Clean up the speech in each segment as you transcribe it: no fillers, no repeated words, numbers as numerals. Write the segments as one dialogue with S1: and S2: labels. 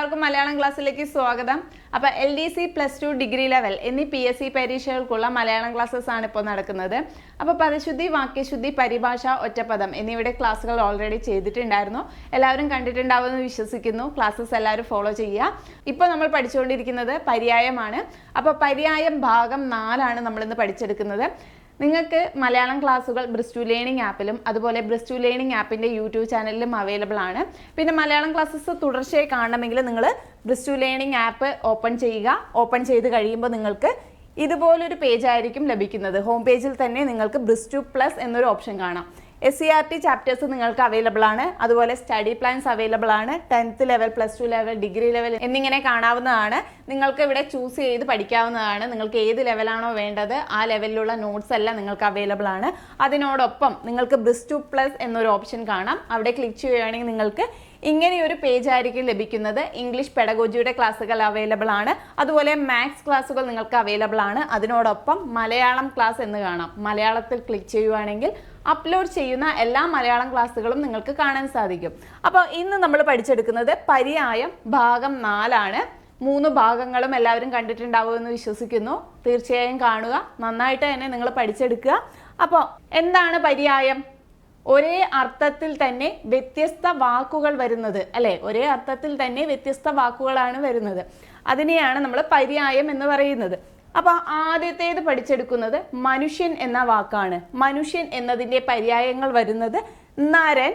S1: എല്ലാവർക്കും മലയാളം ക്ലാസ്സിലേക്ക് സ്വാഗതം. അപ്പോൾ LDC +2 ഡിഗ്രി ലെവൽ എന്നീ PSC പരീക്ഷകൾക്കുള്ള മലയാളം ക്ലാസ്സസ് ആണ് ഇപ്പോൾ നടക്കുന്നത്. അപ്പോൾ പദശുദ്ധി, വാക്യശുദ്ധി, പരിഭാഷ, ഒറ്റപ്പദം എന്നിവയുടെ ക്ലാസ്സുകൾ ഓൾറെഡി ചെയ്തിട്ടുണ്ടായിരുന്നു. എല്ലാവരും കണ്ടിട്ടുണ്ടാവുമെന്ന് വിശ്വസിക്കുന്നു. ക്ലാസ്സസ് എല്ലാവരും ഫോളോ ചെയ്യുക. ഇപ്പോൾ നമ്മൾ പഠിച്ചുകൊണ്ടിരിക്കുന്നത് പര്യായമാണ്. അപ്പോൾ പര്യായം ഭാഗം 4 ആണ് നമ്മളിന്ന് പഠിച്ചെടുക്കുന്നത്. നിങ്ങൾക്ക് മലയാളം ക്ലാസ്സുകൾ ബ്രിസ്റ്റു ലേണിംഗ് ആപ്പിലും അതുപോലെ ബ്രിസ്റ്റു ലേണിംഗ് ആപ്പിൻ്റെ യൂട്യൂബ് ചാനലിലും അവൈലബിൾ ആണ്. പിന്നെ മലയാളം ക്ലാസ്സസ് തുടർച്ചയായി കാണണമെങ്കിൽ നിങ്ങൾ ബ്രിസ്റ്റു ലേണിംഗ് ആപ്പ് ഓപ്പൺ ചെയ്യുക. ഓപ്പൺ ചെയ്ത് കഴിയുമ്പോൾ നിങ്ങൾക്ക് ഇതുപോലൊരു പേജ് ആയിരിക്കും ലഭിക്കുന്നത്. ഹോം പേജിൽ തന്നെ നിങ്ങൾക്ക് ബ്രിസ്റ്റു പ്ലസ് എന്നൊരു ഓപ്ഷൻ കാണാം. SCRT ചാപ്റ്റേഴ്സ് നിങ്ങൾക്ക് അവൈലബിൾ ആണ്. അതുപോലെ സ്റ്റഡി പ്ലാൻസ് അവൈലബിൾ ആണ്. 10th level, +2 level, degree level എന്നിങ്ങനെ കാണാവുന്നതാണ്. നിങ്ങൾക്ക് ഇവിടെ ചൂസ് ചെയ്ത് പഠിക്കാവുന്നതാണ്. നിങ്ങൾക്ക് ഏത് ലെവലാണോ വേണ്ടത് ആ ലെവലിലുള്ള നോട്ട്സ് എല്ലാം നിങ്ങൾക്ക് അവൈലബിൾ ആണ്. അതിനോടൊപ്പം നിങ്ങൾക്ക് ബ്രിസ്റ്റു പ്ലസ് എന്നൊരു ഓപ്ഷൻ കാണാം. അവിടെ ക്ലിക്ക് ചെയ്യുകയാണെങ്കിൽ നിങ്ങൾക്ക് ഇങ്ങനെയൊരു പേജ് ആയിരിക്കും ലഭിക്കുന്നത്. ഇംഗ്ലീഷ് പെഡഗോജിയുടെ ക്ലാസ്സുകൾ അവൈലബിൾ ആണ്. അതുപോലെ മാത്സ് ക്ലാസ്സുകൾ നിങ്ങൾക്ക് അവൈലബിൾ ആണ്. അതിനോടൊപ്പം മലയാളം ക്ലാസ് എന്ന് കാണാം. മലയാളത്തിൽ ക്ലിക്ക് ചെയ്യുകയാണെങ്കിൽ അപ്ലോഡ് ചെയ്യുന്ന എല്ലാ മലയാളം ക്ലാസ്സുകളും നിങ്ങൾക്ക് കാണാൻ സാധിക്കും. അപ്പോൾ ഇന്ന് നമ്മൾ പഠിച്ചെടുക്കുന്നത് പര്യായം ഭാഗം 4 ആണ്. 3 ഭാഗങ്ങളും എല്ലാവരും കണ്ടിട്ടുണ്ടാവുമെന്ന് വിശ്വസിക്കുന്നു. തീർച്ചയായും കാണുക. നന്നായിട്ട് തന്നെ നിങ്ങൾ പഠിച്ചെടുക്കുക. അപ്പോൾ എന്താണ് പര്യായം? ഒരേ അർത്ഥത്തിൽ തന്നെ വ്യത്യസ്ത വാക്കുകൾ വരുന്നത്, അല്ലേ? ഒരേ അർത്ഥത്തിൽ തന്നെ വ്യത്യസ്ത വാക്കുകളാണ് വരുന്നത്. അതിനെയാണ് നമ്മൾ പര്യായം എന്ന് പറയുന്നത്. അപ്പോൾ ആദ്യത്തേത് പഠിച്ചെടുക്കുന്നത് മനുഷ്യൻ എന്ന വാക്കാണ്. മനുഷ്യൻ എന്നതിൻ്റെ പര്യായങ്ങൾ വരുന്നത് നരൻ,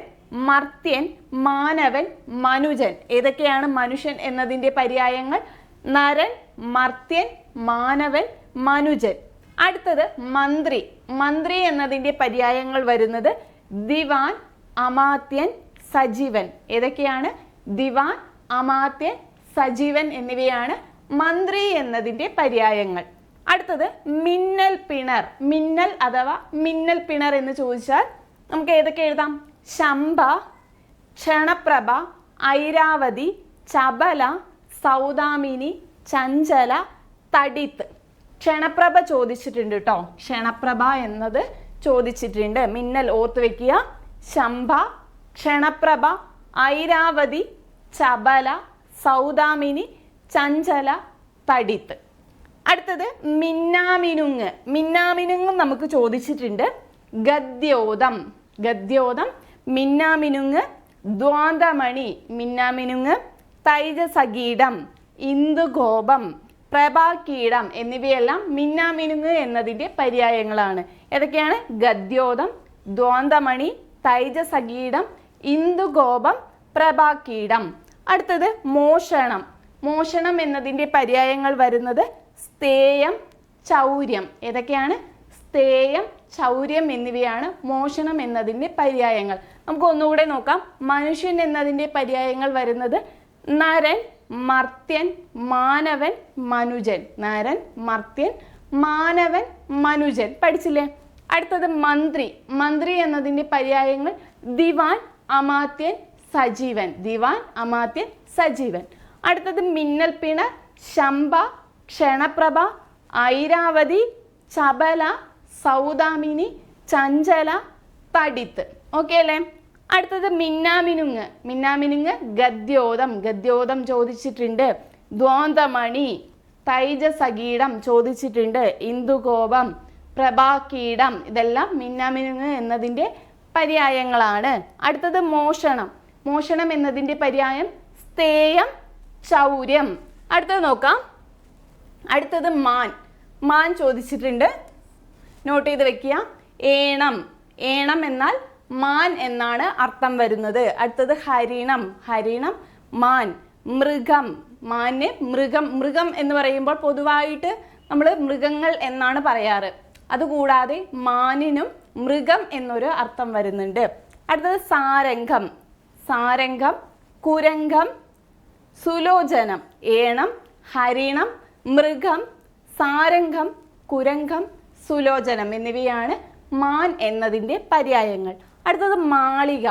S1: മർത്യൻ, മാനവൻ, മനുജൻ. ഏതൊക്കെയാണ് മനുഷ്യൻ എന്നതിൻ്റെ പര്യായങ്ങൾ? നരൻ, മർത്യൻ, മാനവൻ, മനുജൻ. അടുത്തത് മന്ത്രി. മന്ത്രി എന്നതിൻ്റെ പര്യായങ്ങൾ വരുന്നത് ദിവാൻ, അമാത്യൻ, സജീവൻ. ഏതൊക്കെയാണ്? ദിവാൻ, അമാത്യൻ, സജീവൻ എന്നിവയാണ് മന്ത്രി എന്നതിൻ്റെ പര്യായങ്ങൾ. അടുത്തത് മിന്നൽ പിണർ. മിന്നൽ അഥവാ മിന്നൽ പിണർ എന്ന് ചോദിച്ചാൽ നമുക്ക് ഏതൊക്കെ എഴുതാം? ശംഭ, ക്ഷണപ്രഭ, ഐരാവതി, ചപല, സൗദാമിനി, ചഞ്ചല, തടിത്ത്. ക്ഷണപ്രഭ ചോദിച്ചിട്ടുണ്ട് കേട്ടോ. ക്ഷണപ്രഭ എന്നത് ചോദിച്ചിട്ടുണ്ട്. മിന്നൽ ഓർത്ത് വെക്കുക. ശംഭ, ക്ഷണപ്രഭ, ഐരാവതി, ചപല, സൗദാമിനി, ചഞ്ചല, തടിത്ത്. അടുത്തത് മിന്നാമിനുങ്ങ്. മിന്നാമിനുങ്ങും നമുക്ക് ചോദിച്ചിട്ടുണ്ട്. ഗദ്യോതം. ഗദ്യോതം, മിന്നാമിനുങ്ങ്, ദ്വാന്തമണി, മിന്നാമിനുങ്ങ്, തൈജസകീടം, ഇന്ദുഗോപം, പ്രഭാകീടം എന്നിവയെല്ലാം മിന്നാമിനുങ്ങ് എന്നതിൻ്റെ പര്യായങ്ങളാണ്. ഏതൊക്കെയാണ്? ഗദ്യോതം, ദ്വാന്തമണി, തൈജസകീടം, ഇന്ദുഗോപം, പ്രഭാകീടം. അടുത്തത് മോഷണം. മോഷണം എന്നതിൻ്റെ പര്യായങ്ങൾ വരുന്നത് സ്ഥേയം, ചൗര്യം. ഏതൊക്കെയാണ്? സ്ഥേയം, ചൗര്യം എന്നിവയാണ് മോഷണം എന്നതിൻ്റെ പര്യായങ്ങൾ. നമുക്ക് ഒന്നുകൂടെ നോക്കാം. മനുഷ്യൻ എന്നതിൻ്റെ പര്യായങ്ങൾ വരുന്നത് നരൻ, മർത്യൻ, മാനവൻ, മനുജൻ. നരൻ, മർത്യൻ, മാനവൻ, മനുജൻ. പഠിച്ചില്ലേ? അടുത്തത് മന്ത്രി. മന്ത്രി എന്നതിൻ്റെ പര്യായങ്ങൾ ദിവാൻ, അമാത്യൻ, സജീവൻ. ദിവാൻ, അമാത്യൻ, സജീവൻ. അടുത്തത് മിന്നൽ പിണർ. ശംഭ, ക്ഷണപ്രഭ, ഐരാവതി, ചപല, സൗദാമിനി, ചഞ്ചല, തടിത്ത്. ഓക്കെ അല്ലേ? അടുത്തത് മിന്നാമിനുങ്ങ്. മിന്നാമിനുങ്ങ് ഗദ്യോതം. ഗദ്യോതം ചോദിച്ചിട്ടുണ്ട്. ദ്വാന്തമണി, തൈജസകീടം ചോദിച്ചിട്ടുണ്ട്. ഇന്ദുഗോപം, പ്രഭാകീടം. ഇതെല്ലാം മിന്നാമിനുങ്ങ് എന്നതിൻ്റെ പര്യായങ്ങളാണ്. അടുത്തത് മോഷണം. മോഷണം എന്നതിൻ്റെ പര്യായം സ്ഥേയം, ചൗര്യം. അടുത്തത് നോക്കാം. അടുത്തത് മാൻ. മാൻ ചോദിച്ചിട്ടുണ്ട്. നോട്ട് ചെയ്ത് വെക്കുക. ഏണം. ഏണം എന്നാൽ മാൻ എന്നാണ് അർത്ഥം വരുന്നത്. അടുത്തത് ഹരിണം. ഹരിണം, മാൻ. മൃഗം. മാന് മൃഗം. മൃഗം എന്ന് പറയുമ്പോൾ പൊതുവായിട്ട് നമ്മൾ മൃഗങ്ങൾ എന്നാണ് പറയാറ്. അതുകൂടാതെ മാനിനും മൃഗം എന്നൊരു അർത്ഥം വരുന്നുണ്ട്. അടുത്തത് സാരംഗം. സാരംഗം, കുരംഗം, സുലോചനം. ഏണം, ഹരിണം, മൃഗം, സാരംഗം, കുരംഗം, സുലോചനം എന്നിവയാണ് മാൻ എന്നതിൻ്റെ പര്യായങ്ങൾ. അടുത്തത് മാളിക.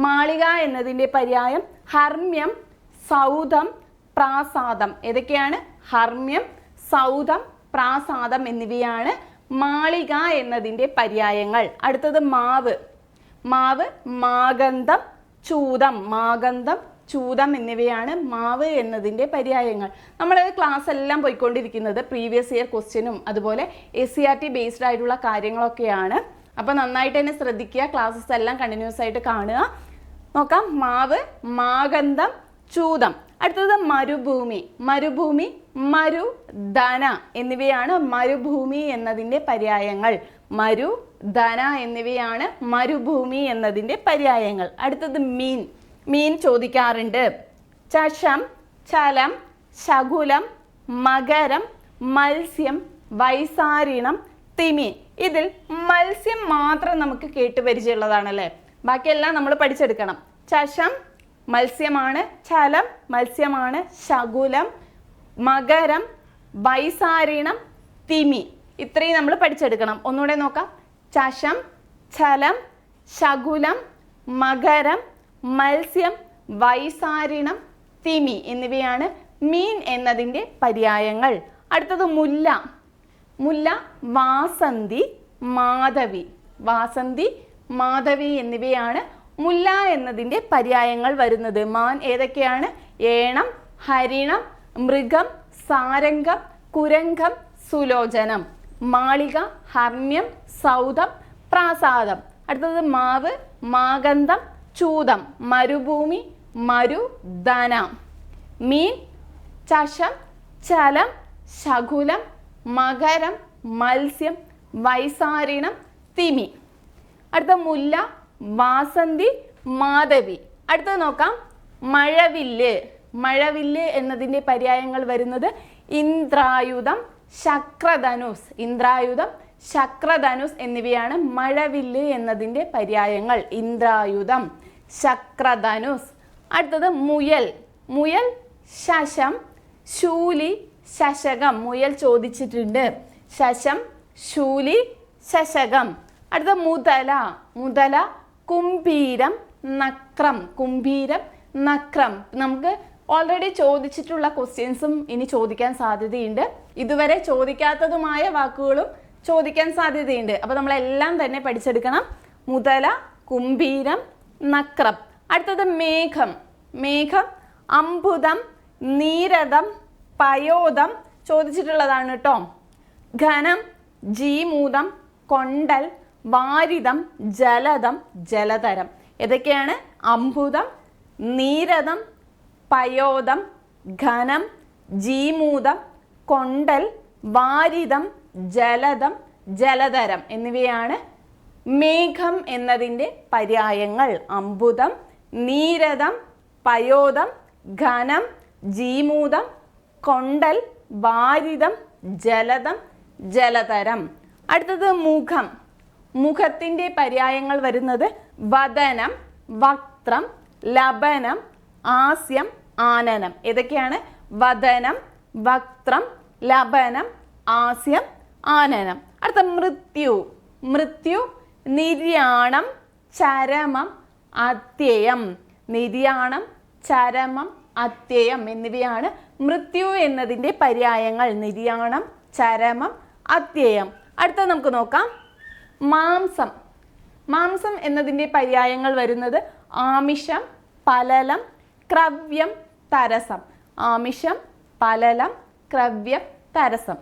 S1: മാളിക എന്നതിൻ്റെ പര്യായം ഹർമ്മ്യം, സൗധം, പ്രാസാദം. ഏതൊക്കെയാണ്? ഹർമ്മ്യം, സൗധം, പ്രാസാദം എന്നിവയാണ് മാളിക എന്നതിൻ്റെ പര്യായങ്ങൾ. അടുത്തത് മാവ്. മാവ്, മാഗന്ധം, ചൂതം. മാഗന്ധം, ചൂതം എന്നിവയാണ് മാവ് എന്നതിൻ്റെ പര്യായങ്ങൾ. നമ്മൾ ക്ലാസ് എല്ലാം പോയിക്കൊണ്ടിരിക്കുന്നത് പ്രീവിയസ് ഇയർ ക്വസ്റ്റ്യനും അതുപോലെ SCERT ബേസ്ഡ് ആയിട്ടുള്ള കാര്യങ്ങളൊക്കെയാണ്. അപ്പോൾ നന്നായിട്ട് തന്നെ ശ്രദ്ധിക്കുക, ക്ലാസ്സസ് എല്ലാം കണ്ടിന്യൂസ് ആയിട്ട് കാണുക. നോക്കാം. മാവ്, മാഗന്ധം, ചൂതം. അടുത്തത് മരുഭൂമി. മരുഭൂമി, മരു, ധന എന്നിവയാണ് മരുഭൂമി എന്നതിൻ്റെ പര്യായങ്ങൾ. മരു, ധന എന്നിവയാണ് മരുഭൂമി എന്നതിൻ്റെ പര്യായങ്ങൾ. അടുത്തത് മീൻ. മീൻ ചോദിക്കാറുണ്ട്. ചഷം, ചലം, ശകുലം, മകരം, മത്സ്യം, വൈസാരിണം, തിമി. ഇതിൽ മത്സ്യം മാത്രം നമുക്ക് കേട്ട് പരിചയമുള്ളതാണല്ലേ. ബാക്കിയെല്ലാം നമ്മൾ പഠിച്ചെടുക്കണം. ചഷം മത്സ്യമാണ്, ചലം മത്സ്യമാണ്, ശകുലം, മകരം, വൈസാരിണം, തിമി. ഇത്രയും നമ്മൾ പഠിച്ചെടുക്കണം. ഒന്നുകൂടെ നോക്കാം. ചഷം, ചലം, ശകുലം, മകരം, മത്സ്യം, വൈസാരിണം, തിമി എന്നിവയാണ് മീൻ എന്നതിൻ്റെ പര്യായങ്ങൾ. അടുത്തത് മുല്ല. മുല്ല, വാസന്തി, മാധവി. വാസന്തി, മാധവി എന്നിവയാണ് മുല്ല എന്നതിൻ്റെ പര്യായങ്ങൾ വരുന്നത്. മാൻ ഏതൊക്കെയാണ്? ഏണം, ഹരിണം, മൃഗം, സാരംഗം, കുരംഗം, സുലോചനം. മാളിക, ഹർമ്മ്യം, സൗധം, പ്രാസാദം. അടുത്തത് മാവ്, മാഗന്ധം, ചൂതം, മരുഭൂമി, മരു, ധന. മീൻ, ചഷം, ചലം, ശകുലം, മകരം, മത്സ്യം, വൈസാരിണം, തിമി. അടുത്ത മുല്ല, വാസന്തി, മാധവി. അടുത്തത് നോക്കാം. മഴവില്ല്. മഴവില്ല് എന്നതിൻ്റെ പര്യായങ്ങൾ വരുന്നത് ഇന്ദ്രായുധം, ശക്രധനുസ്. ഇന്ദ്രായുധം, ശക്രധനുസ് എന്നിവയാണ് മഴവില്ല് എന്നതിൻ്റെ പര്യായങ്ങൾ. ഇന്ദ്രായുധം, ശക്രധനുസ്. അടുത്തത് മുയൽ. മുയൽ, ശശം, ശൂലി, ശശകം. മുയൽ ചോദിച്ചിട്ടുണ്ട്. ശശം, ശൂലി, ശശകം. അടുത്ത മുതല. മുതല, കുംഭീരം, നക്രം. കുംഭീരം, നക്രം. നമുക്ക് ഓൾറെഡി ചോദിച്ചിട്ടുള്ള ക്വസ്റ്റ്യൻസും ഇനി ചോദിക്കാൻ സാധ്യതയുണ്ട്. ഇതുവരെ ചോദിക്കാത്തതുമായ വാക്കുകളും ചോദിക്കാൻ സാധ്യതയുണ്ട്. അപ്പോൾ നമ്മളെല്ലാം തന്നെ പഠിച്ചെടുക്കണം. മുതല, കുംഭീരം, നക്രം. അടുത്തത് മേഘം. മേഘം, അംബുദം, നീരദം, പയോദം ചോദിച്ചിട്ടുള്ളതാണ് കേട്ടോ. ഘനം, ജീമൂതം, കൊണ്ടൽ, വാരിദം, ജലദം, ജലതരം. ഏതൊക്കെയാണ്? അംബുദം, നീരദം, പയോദം, ഘനം, ജീമൂതം, കൊണ്ടൽ, വാരിദം, ജലദം, ജലതരം എന്നിവയാണ് മേഘം എന്നതിൻ്റെ പര്യായങ്ങൾ. അംബുദം, നീരദം, പയോദം, ഘനം, ജീമൂതം, കൊണ്ടൽ, വാരിദം, ജലദം, ജലതരം. അടുത്തത് മുഖം. മുഖത്തിൻ്റെ പര്യായങ്ങൾ വരുന്നത് വദനം, വക്ത്രം, ലബനം, ആസ്യം, ആനനം. ഏതൊക്കെയാണ്? വദനം, വക്ത്രം, ലബനം, ആസ്യം, ആനനം. അടുത്ത മൃത്യു. മൃത്യു, നിര്യാണം, ചരമം, അത്യയം. നിര്യാണം, ചരമം, അത്യയം എന്നിവയാണ് മൃത്യു എന്നതിൻ്റെ പര്യായങ്ങൾ. നിര്യാണം, ചരമം, അത്യയം. അടുത്ത നമുക്ക് നോക്കാം. മാംസം. മാംസം എന്നതിൻ്റെ പര്യായങ്ങൾ വരുന്നത് ആമിഷം, പലലം, ക്രവ്യം, തരസം. ആമിഷം, പലലം, ക്രവ്യം, തരസം.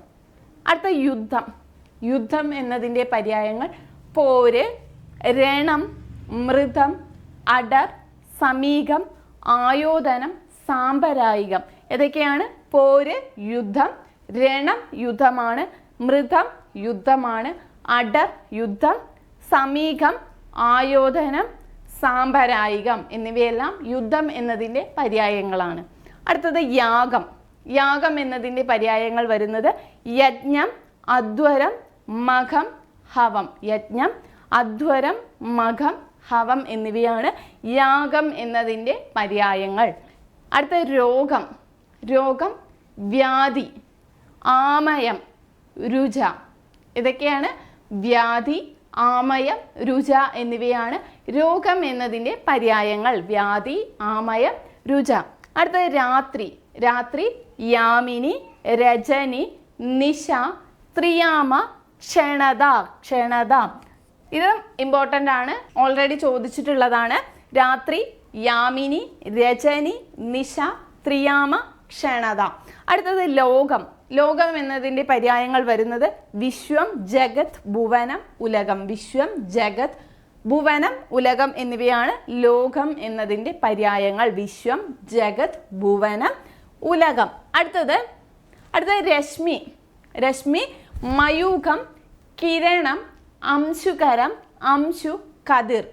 S1: അടുത്ത യുദ്ധം. യുദ്ധം എന്നതിൻ്റെ പര്യായങ്ങൾ പോര്, രണം, മൃതം, അടർ, സമീകം, ആയോധനം, സാമ്പരായികം. ഏതൊക്കെയാണ്? പോര്, യുദ്ധം, രണം യുദ്ധമാണ്, മൃതം യുദ്ധമാണ്, അടർ യുദ്ധം, സമീകം, ആയോധനം, സാമ്പരായികം എന്നിവയെല്ലാം യുദ്ധം എന്നതിൻ്റെ പര്യായങ്ങളാണ്. അടുത്തത് യാഗം. യാഗം എന്നതിൻ്റെ പര്യായങ്ങൾ വരുന്നത് യജ്ഞം, അധ്വരം, മഖം, ഹവം. യജ്ഞം, അധ്വരം, മഖം, ഹവം എന്നിവയാണ് യാഗം എന്നതിൻ്റെ പര്യായങ്ങൾ. അടുത്ത രോഗം. രോഗം, വ്യാധി, ആമയം, രുച. ഇതൊക്കെയാണ് വ്യാധി, ആമയം, രുച എന്നിവയാണ് രോഗം എന്നതിൻ്റെ പര്യായങ്ങൾ. വ്യാധി, ആമയം, രുച. അടുത്തത് രാത്രി. രാത്രി, യാമിനി, രജനി, നിശ, ത്രിയാമ, ക്ഷണത. ക്ഷണത ഇത് ഇമ്പോർട്ടൻ്റ് ആണ്, ഓൾറെഡി ചോദിച്ചിട്ടുള്ളതാണ്. രാത്രി, യാമിനി, രജനി, നിശ, ത്രിയാമ, ക്ഷണത. അടുത്തത് ലോകം. ലോകം എന്നതിൻ്റെ പര്യായങ്ങൾ വരുന്നത് വിശ്വം, ജഗത്, ഭുവനം, ഉലകം. വിശ്വം, ജഗത്, ഭുവനം, ഉലകം എന്നിവയാണ് ലോകം എന്നതിൻ്റെ പര്യായങ്ങൾ. വിശ്വം, ജഗത്, ഭുവനം, ഉലകം. അടുത്തത് രശ്മി. രശ്മി, മയൂഖം, കിരണം, അംശുകരം, അംശു, കതിർ.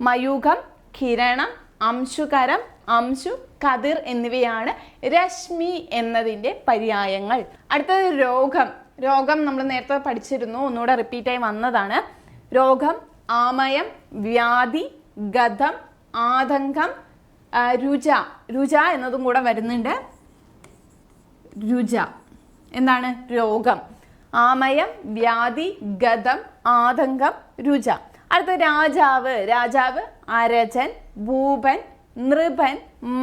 S1: മയൂഖം, കിരണം, അംശുകരം, അംശു, കതിർ എന്നിവയാണ് രശ്മി എന്നതിൻ്റെ പര്യായങ്ങൾ. അടുത്തത് രോഗം. രോഗം നമ്മൾ നേരത്തെ പഠിച്ചിരുന്നു, ഒന്നുകൂടെ റിപ്പീറ്റായി വന്നതാണ്. രോഗം, ആമയം, വ്യാധി, ഗതം, ആതങ്കം, രുച. രുച എന്നതും കൂടെ വരുന്നുണ്ട്. രുച എന്താണ്? രോഗം. ആമയം, വ്യാധി, ഗതം, ആതങ്കം, രുച. അടുത്ത രാജാവ്. രാജാവ്, അരജൻ, ഭൂപൻ, നൃപൻ,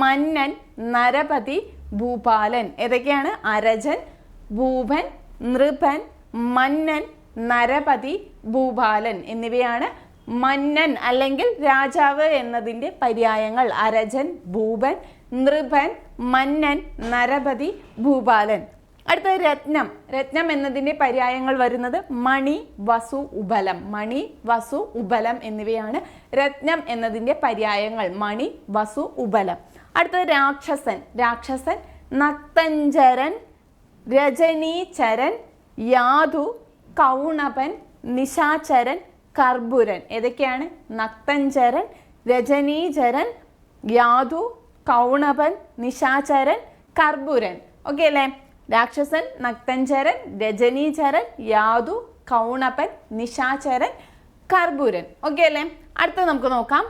S1: മന്നൻ, നരപതി, ഭൂപാലൻ. ഏതൊക്കെയാണ്? അരജൻ, ഭൂപൻ, നൃപൻ, മന്നൻ, നരപതി, ഭൂപാലൻ എന്നിവയാണ് മന്നൻ അല്ലെങ്കിൽ രാജാവ് എന്നതിൻ്റെ പര്യായങ്ങൾ. അരജൻ, ഭൂപൻ, നൃപൻ, മന്നൻ, നരപതി, ഭൂപാലൻ. അടുത്ത രത്നം. രത്നം എന്നതിൻ്റെ പര്യായങ്ങൾ വരുന്നത് മണി, വസു, ഉബലം. മണി, വസു, ഉബലം എന്നിവയാണ് രത്നം എന്നതിൻ്റെ പര്യായങ്ങൾ. മണി, വസു, ഉബലം. അടുത്തത് രാക്ഷസൻ. രാക്ഷസൻ, നക്തഞ്ചരൻ, രജനീചരൻ, യാദു, കൗണപൻ, നിശാചരൻ, കർബുരൻ. ഏതൊക്കെയാണ്? നക്തഞ്ചരൻ, രജനീചരൻ, യാദു, കൗണപൻ, നിശാചരൻ, കർബുരൻ. ഓക്കെ അല്ലേ? രാക്ഷസൻ, നക്തഞ്ചരൻ, രജനീചരൻ, യാദു, കൗണപൻ, നിശാചരൻ, കർബുരൻ. ഓക്കെ അല്ലേ? അടുത്തത് നമുക്ക് നോക്കാം.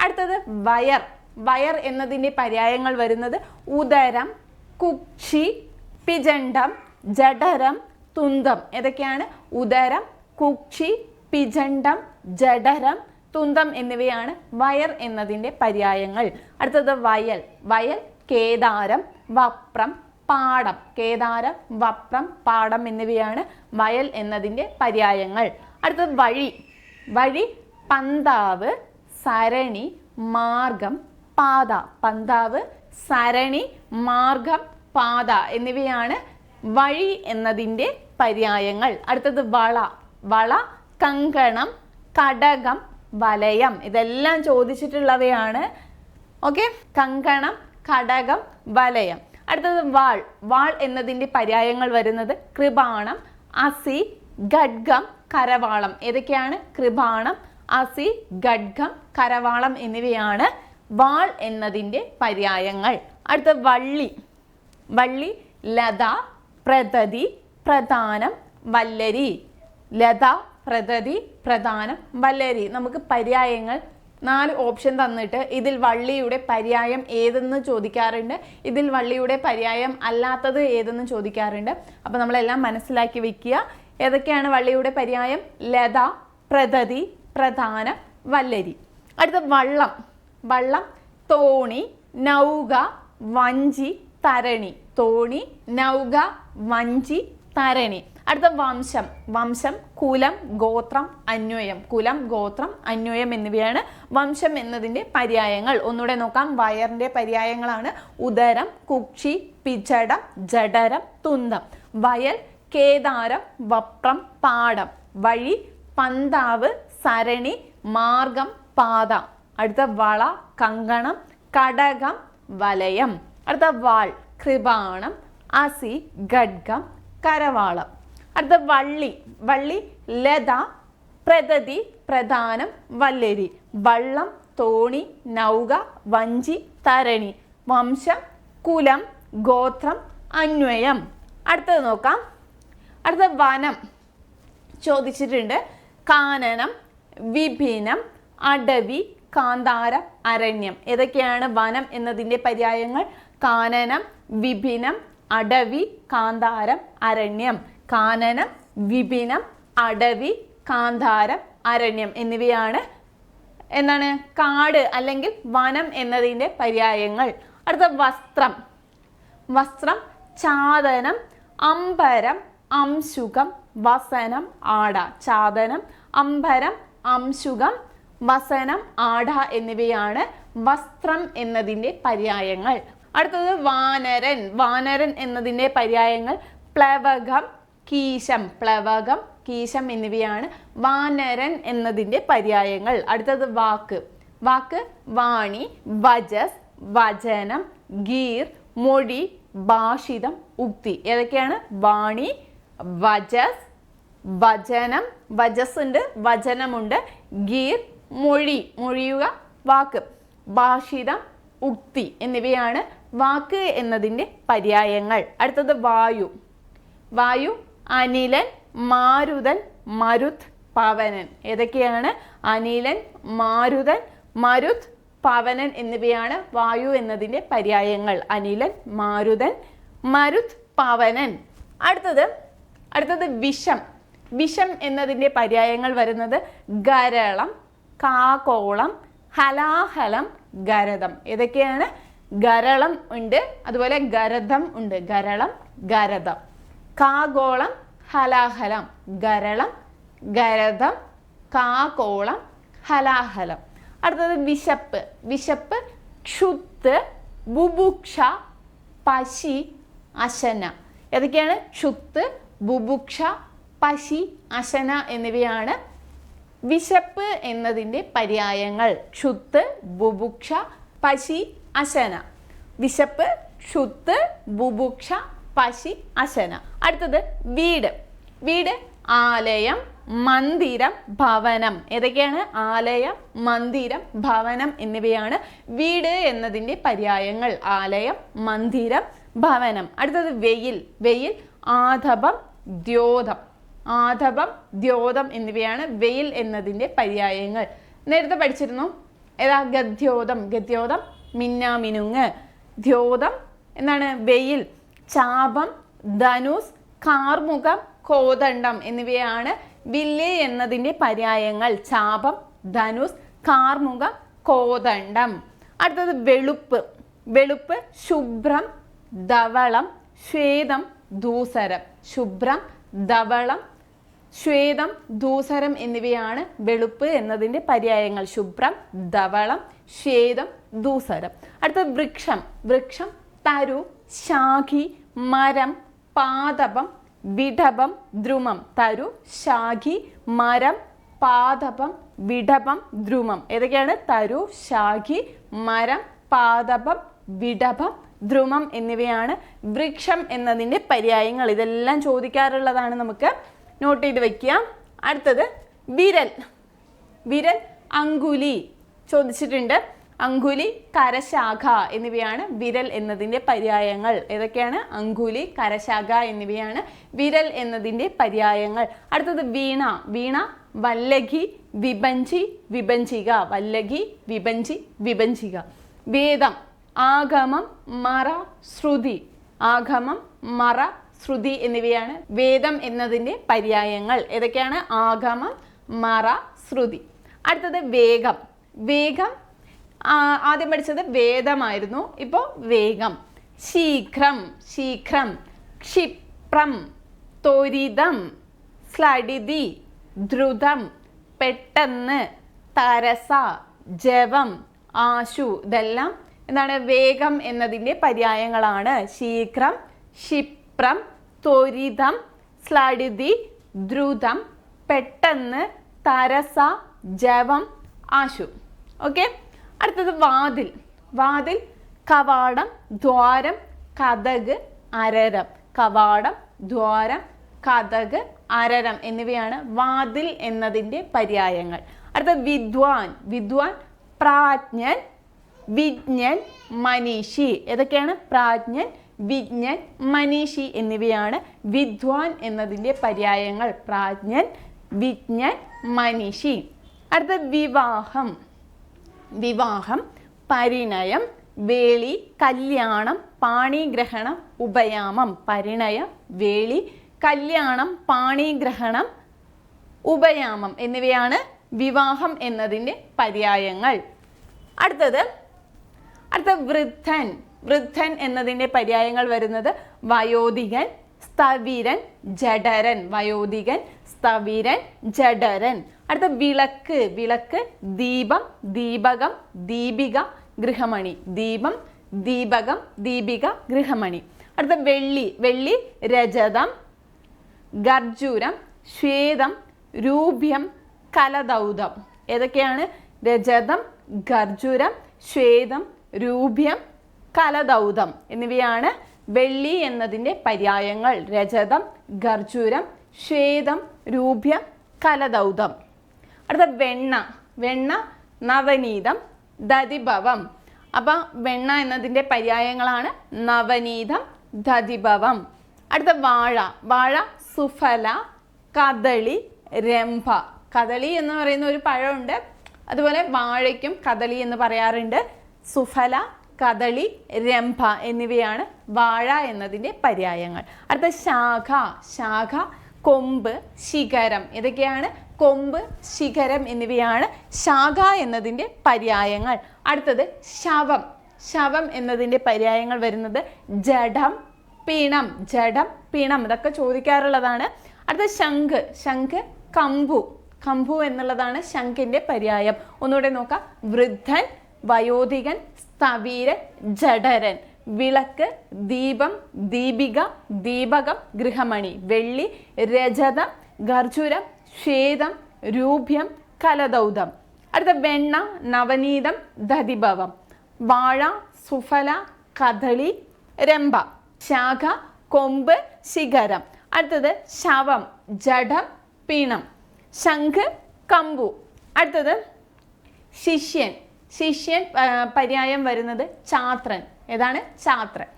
S1: അടുത്തത് വയർ. വയർ എന്നതിൻ്റെ പര്യായങ്ങൾ വരുന്നത് ഉദരം, കുക്ഷി, പിജണ്ഡം, ജഠരം, തുന്തം. ഏതൊക്കെയാണ്? ഉദരം, കുക്ഷി, പിജണ്ഡം, ജഠരം, തുന്തം എന്നിവയാണ് വയർ എന്നതിൻ്റെ പര്യായങ്ങൾ. അടുത്തത് വയൽ. വയൽ, കേദാരം, വപ്രം, പാടം. കേദാരം, വപ്രം, പാടം എന്നിവയാണ് വയൽ എന്നതിൻ്റെ പര്യായങ്ങൾ. അടുത്തത് വഴി. വഴി, പന്താവ്, സരണി, മാർഗം, പാത. പന്താവ്, സരണി, മാർഗം, പാത എന്നിവയാണ് വഴി എന്നതിൻ്റെ പര്യായങ്ങൾ. അടുത്തത് വള. വള, കങ്കണം, കടകം, വലയം. ഇതെല്ലാം ചോദിച്ചിട്ടുള്ളവയാണ്. ഓക്കെ, കങ്കണം, കടകം, വലയം. അടുത്തത് വാൾ. വാൾ എന്നതിൻ്റെ പര്യായങ്ങൾ വരുന്നത് കൃപാണം, അസി, ഖഡ്ഗം, കരവാളം. ഏതൊക്കെയാണ്? കൃപാണം, അസി, ഖഡ്ഗം, കരവാളം എന്നിവയാണ് വാൾ എന്നതിൻ്റെ പര്യായങ്ങൾ. അടുത്ത വള്ളി. വള്ളി, ലത, പ്രതതി, പ്രധാനം, വല്ലരി. ലത, പ്രതതി, പ്രധാനം, വല്ലരി. നമുക്ക് പര്യായങ്ങൾ 4 ഓപ്ഷൻ തന്നിട്ട് ഇതിൽ വള്ളിയുടെ പര്യായം ഏതെന്ന് ചോദിക്കാറുണ്ട്, ഇതിൽ വള്ളിയുടെ പര്യായം അല്ലാത്തത് ഏതെന്ന് ചോദിക്കാറുണ്ട്. അപ്പോൾ നമ്മളെല്ലാം മനസ്സിലാക്കി വെക്കുക. ഏതൊക്കെയാണ് വള്ളിയുടെ പര്യായം? ലത, പ്രതതി, പ്രധാനം, വല്ലരി. അടുത്ത വള്ളം. വള്ളം, തോണി, നൗക, വഞ്ചി, തരണി. തോണി, നൗക, വഞ്ചി, തരണി. അടുത്ത വംശം. വംശം, കുലം, ഗോത്രം, അന്വയം. കുലം, ഗോത്രം, അന്വയം എന്നിവയാണ് വംശം എന്നതിൻ്റെ പര്യായങ്ങൾ. ഒന്നുകൂടെ നോക്കാം. വയറിൻ്റെ പര്യായങ്ങളാണ് ഉദരം, കുക്ഷി, പിച്ചടം, ജഠരം, തുന്തം. വയൽ, കേദാരം, വപ്രം, പാടം. വഴി, പന്താവ്, സരണി, മാർഗം, പാത. അടുത്ത വള, കങ്കണം, കടകം, വലയം. അടുത്ത വാൾ, കൃപാണം, അസി, ഖഡ്ഗം, കരവാളം. അടുത്ത വള്ളി. വള്ളി, ലത, പ്രതതി, പ്രധാനം, വല്ലരി. വള്ളം, തോണി, നൗക, വഞ്ചി, തരണി. വംശം, കുലം, ഗോത്രം, അന്വയം. അടുത്തത് നോക്കാം. അടുത്ത വനം ചോദിച്ചിട്ടുണ്ട്. കാനനം, വിഭിന്നം, അടവി, കാന്താരം, അരണ്യം. ഏതൊക്കെയാണ് വനം എന്നതിൻ്റെ പര്യായങ്ങൾ? കാനനം, വിഭിന്നം, അടവി, കാന്താരം, അരണ്യം. കാനനം, വിഭിന്നം, അടവി, കാന്താരം, അരണ്യം എന്നിവയാണ് എന്താണ് കാട് അല്ലെങ്കിൽ വനം എന്നതിൻ്റെ പര്യായങ്ങൾ. അടുത്ത വസ്ത്രം. വസ്ത്രം, ചാദനം, അംബരം, അംശുകം, വസനം, ആട. ചാദനം, അംബരം, അംശുകം, വസനം, ആട എന്നിവയാണ് വസ്ത്രം എന്നതിൻ്റെ പര്യായങ്ങൾ. അടുത്തത് വാനരൻ. വാനരൻ എന്നതിൻ്റെ പര്യായങ്ങൾ പ്ലവകം, കീശം. പ്ലവകം, കീശം എന്നിവയാണ് വാനരൻ എന്നതിൻ്റെ പര്യായങ്ങൾ. അടുത്തത് വാക്ക്. വാക്ക് വാണി, വജസ്, വചനം, ഗീർ, മൊഴി, ഭാഷിതം, ഉക്തി. ഏതൊക്കെയാണ്? വാണി, വജസ്, വചനം, വജസ് ഉണ്ട്, വചനമുണ്ട്, ഗീർ, മൊഴി, മൊഴിയുക, വാക്ക്, ഭാഷിതം, ഉക്തി എന്നിവയാണ് വാക്ക് എന്നതിൻ്റെ പര്യായങ്ങൾ. അടുത്തത് വായു. വായു അനിലൻ, മാരുതൻ, മരുത്, പവനൻ. ഏതൊക്കെയാണ്? അനിലൻ, മാരുതൻ, മരുത്, പവനൻ എന്നിവയാണ് വായു എന്നതിൻ്റെ പര്യായങ്ങൾ. അനിലൻ, മാരുതൻ, മരുത്, പവനൻ. അടുത്തത് വിഷം. വിഷം എന്നതിൻ്റെ പര്യായങ്ങൾ വരുന്നത് ഗരളം, കാകോളം, ഹലാഹലം, ഗരദം. ഏതൊക്കെയാണ്? ഗരളം ഉണ്ട്, അതുപോലെ ഗരദം ഉണ്ട്. ഗരളം, ഗരദം. കാകോളം, ഹലാഹലം. ഗരളം, ഗരദം, കാകോളം, ഹലാഹലം. അടുത്തത് വിശപ്പ്. വിശപ്പ് ക്ഷുത്ത്, ബുഭുക്ഷ, പശി, അശന. ഏതൊക്കെയാണ്? ക്ഷുത്ത്, ബുഭുക്ഷ, പശി, അശന എന്നിവയാണ് വിശപ്പ് എന്നതിൻ്റെ പര്യായങ്ങൾ. ക്ഷുത്ത്, ബുഭുക്ഷ, പശി, അശന. വിശപ്പ്, ക്ഷുത്ത്, ബുഭുക്ഷ, പശി, അശന. അടുത്തത് വീട്. വീട് ആലയം, മന്ദിരം, ഭവനം. ഏതൊക്കെയാണ്? ആലയം, മന്ദിരം, ഭവനം എന്നിവയാണ് വീട് എന്നതിൻ്റെ പര്യായങ്ങൾ. ആലയം, മന്ദിരം, ഭവനം. അടുത്തത് വെയിൽ. വെയിൽ ആധപം, ദ്യോതം. ആധപം, ദ്യോതം എന്നിവയാണ് വെയിൽ എന്നതിൻ്റെ പര്യായങ്ങൾ. നേരത്തെ പഠിച്ചിരുന്നു ഏതാ? ഗദ്യോതം. ഗദ്യോതം മിന്നാമിനുങ്ങ്. ദ്യോതം എന്താണ്? വെയിൽ. ചാപം, ധനുസ്, കാർമുകം, കോദണ്ഡം എന്നിവയാണ് വില്ല് എന്നതിൻ്റെ പര്യായങ്ങൾ. ചാപം, ധനുസ്, കാർമുകം, കോദണ്ഡം. അടുത്തത് വെളുപ്പ്. വെളുപ്പ് ശുഭ്രം, ധവളം, ശ്വേതം, ധൂസരം. ശുഭ്രം, ധവളം, ശ്വേതം, ധൂസരം എന്നിവയാണ് വെളുപ്പ് എന്നതിൻ്റെ പര്യായങ്ങൾ. ശുഭ്രം, ധവളം, ശ്വേതം, ധൂസരം. അടുത്തത് വൃക്ഷം. വൃക്ഷം തരു, ശാഖി, മരം, പാദപം, വിഡഭം, ദ്രുമം. തരു, ശാഖി, മരം, പാദപം, വിഡഭം, ദ്രുമം. ഏതൊക്കെയാണ്? തരു, ശാഖി, മരം, പാദപം, വിഡഭം, ദ്രുമം എന്നിവയാണ് വൃക്ഷം എന്നതിൻ്റെ പര്യായങ്ങൾ. ഇതെല്ലാം ചോദിക്കാറുള്ളതാണ്, നമുക്ക് നോട്ട് ചെയ്ത് വയ്ക്കുക. അടുത്തത് വിരൽ. വിരൽ അങ്കുലി ചോദിച്ചിട്ടുണ്ട്. അങ്കുലി, കരശാഖ എന്നിവയാണ് വിരൽ എന്നതിൻ്റെ പര്യായങ്ങൾ. ഏതൊക്കെയാണ്? അങ്കുലി, കരശാഖ എന്നിവയാണ് വിരൽ എന്നതിൻ്റെ പര്യായങ്ങൾ. അടുത്തത് വീണ. വീണ വല്ലഘി, വിഭഞ്ചി, വിഭഞ്ചിക. വല്ലഘി, വിഭഞ്ചി, വിഭഞ്ചിക. വേദം ആഗമം, മറ, ശ്രുതി. ആഗമം, മറ, ശ്രുതി എന്നിവയാണ് വേദം എന്നതിൻ്റെ പര്യായങ്ങൾ. ഏതൊക്കെയാണ്? ആഗമം, മറ, ശ്രുതി. അടുത്തത് വേഗം. വേഗം ആദ്യം പഠിച്ചത് വേദമായിരുന്നു, ഇപ്പോൾ വേഗം. ശീഘ്രം. ശീഘ്രം ക്ഷിപ്രം, ത്വരിതം, സ്ലഡിതി, ദ്രുതം, പെട്ടെന്ന്, തരസ, ജവം, ആശു. ഇതെല്ലാം എന്താണ്? വേഗം എന്നതിൻ്റെ പര്യായങ്ങളാണ്. ശീഘ്രം, ക്ഷിപ്രം, ത്വരിതം, സ്ലഡിതി, ദ്രുതം, പെട്ടെന്ന്, തരസ, ജവം, ആശു. ഓക്കെ. അടുത്തത് വാതിൽ. വാതിൽ കവാടം, ദ്വാരം, കതക്, അരരം. കവാടം, ദ്വാരം, കതക്, അരരം എന്നിവയാണ് വാതിൽ എന്നതിൻ്റെ പര്യായങ്ങൾ. അടുത്തത് വിദ്വാൻ. വിദ്വാൻ പ്രാജ്ഞൻ, വിജ്ഞൻ, മനീഷി. ഏതൊക്കെയാണ്? പ്രാജ്ഞൻ, വിജ്ഞൻ, മനീഷി എന്നിവയാണ് വിദ്വാൻ എന്നതിൻ്റെ പര്യായങ്ങൾ. പ്രാജ്ഞൻ, വിജ്ഞൻ, മനീഷി. അടുത്ത വിവാഹം. വിവാഹം പരിണയം, വേളി, കല്യാണം, പാണിഗ്രഹണം, ഉപയാമം. പരിണയം, വേളി, കല്യാണം, പാണിഗ്രഹണം, ഉപയാമം എന്നിവയാണ് വിവാഹം എന്നതിൻ്റെ പര്യായങ്ങൾ. അടുത്ത വൃദ്ധൻ. വൃദ്ധൻ എന്നതിൻ്റെ പര്യായങ്ങൾ വരുന്നത് വയോധികൻ, സ്ഥവിരൻ, ജഡരൻ. വയോധികൻ, സ്ഥവിരൻ, ജഡരൻ. അടുത്ത വിളക്ക്. വിളക്ക് ദീപം, ദീപകം, ദീപിക, ഗൃഹമണി. ദീപം, ദീപകം, ദീപിക, ഗൃഹമണി. അടുത്ത വെള്ളി. വെള്ളി രജതം, ഗർജൂരം, ശ്വേതം, രൂപ്യം, കലദൗതം. ഏതൊക്കെയാണ്? രജതം, ഗർജൂരം, ശ്വേതം, രൂപ്യം, കലദൗതം എന്നിവയാണ് വെള്ളി എന്നതിൻ്റെ പര്യായങ്ങൾ. രജതം, ഗർജൂരം, ശ്വേതം, രൂപ്യം, കലദൗതം. അടുത്ത വെണ്ണ. വെണ്ണ നവനീതം, ദതിഭവം. അപ്പം വെണ്ണ എന്നതിൻ്റെ പര്യായങ്ങളാണ് നവനീതം, ദതിഭവം. അടുത്ത വാഴ. വാഴ സുഫല, കദളി, രംഭ. കദളി എന്ന് പറയുന്ന ഒരു പഴമുണ്ട്, അതുപോലെ വാഴയ്ക്കും കദളി എന്ന് പറയാറുണ്ട്. സുഫല, കദളി, രംഭ എന്നിവയാണ് വാഴ എന്നതിൻ്റെ പര്യായങ്ങൾ. അടുത്ത ശാഖ. ശാഖ കൊമ്പ്, ശിഖരം. ഇതൊക്കെയാണ് കൊമ്പ്, ശിഖരം എന്നിവയാണ് ശാഖ എന്നതിൻ്റെ പര്യായങ്ങൾ. അടുത്തത് ശവം. ശവം എന്നതിൻ്റെ പര്യായങ്ങൾ വരുന്നത് ജഡം, പിണം. ജഡം, പിണം ഇതൊക്കെ ചോദിക്കാറുള്ളതാണ്. അടുത്ത ശംഖ്. ശംഖ് കമ്പു. കമ്പു എന്നുള്ളതാണ് ശംഖിൻ്റെ പര്യായം. ഒന്നുകൂടെ നോക്കാം. വൃദ്ധൻ, വയോധികൻ, സ്ഥവിരൻ, ജഡരൻ. വിളക്ക്, ദീപം, ദീപിക, ദീപകം, ഗൃഹമണി. വെള്ളി രജതം, ഗർജൂരം, ശ്വേതം, രൂപ്യം, കലദൗതം. അടുത്ത വെണ്ണ നവനീതം, ദതിഭവം. വാഴ സുഫല, കദളി, രംഭ. ശാഖ കൊമ്പ്, ശിഖരം. അടുത്തത് ശവം, ജഡം, പിണം. ശംഖ് കമ്പു. അടുത്തത് ശിഷ്യൻ. ശിഷ്യൻ പര്യായം വരുന്നത് ഛാത്രൻ. ഏതാണ്? ഛാത്രൻ.